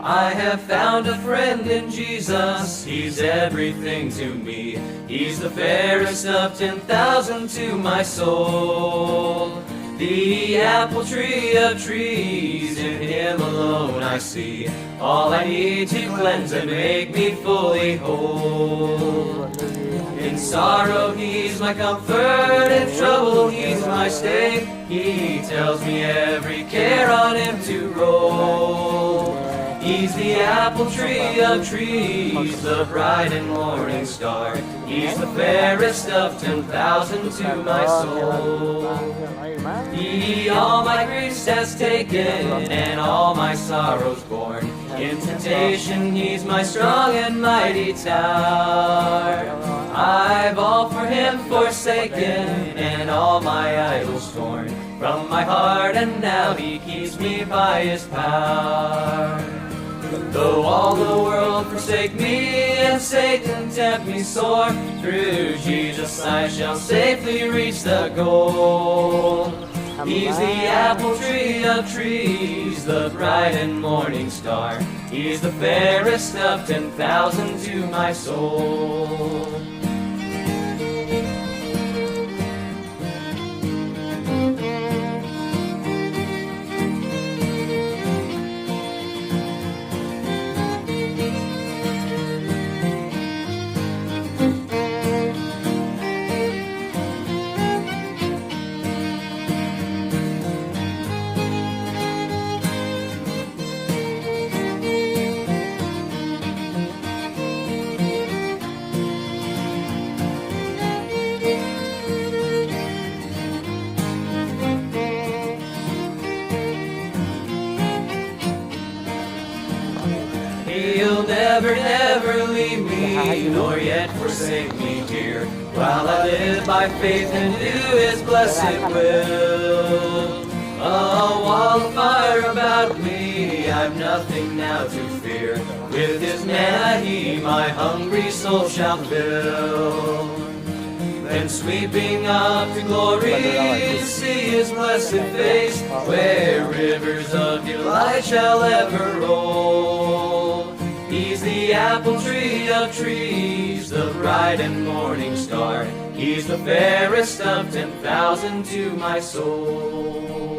I have found a friend in Jesus, He's everything to me. He's the fairest of 10,000 to my soul. The apple tree of trees, in Him alone I see all I need to cleanse and make me fully whole. In sorrow He's my comfort, in trouble He's my stay. He tells me every care on Him to roll. He's the apple tree of trees, the bright and morning star. He's the fairest of 10,000 to my soul. He all my griefs has taken and all my sorrows borne. In temptation He's my strong and mighty tower. I've all for Him forsaken and all my idols torn from my heart, and now He keeps me by His power. Though all the world forsake me and Satan tempt me sore, through Jesus I shall safely reach the goal. He's the apple tree of trees, the bright and morning star. He's the fairest of 10,000 to my soul. He'll never, never leave me, nor yet forsake me here, while I live by faith and do His blessed will. A wall of fire about me, I've nothing now to fear. With His manna He my hungry soul shall fill. Then sweeping up to glory to see His blessed face, where rivers of delight shall ever roll. He's the apple tree of trees, the bright and morning star. He's the fairest of 10,000 to my soul.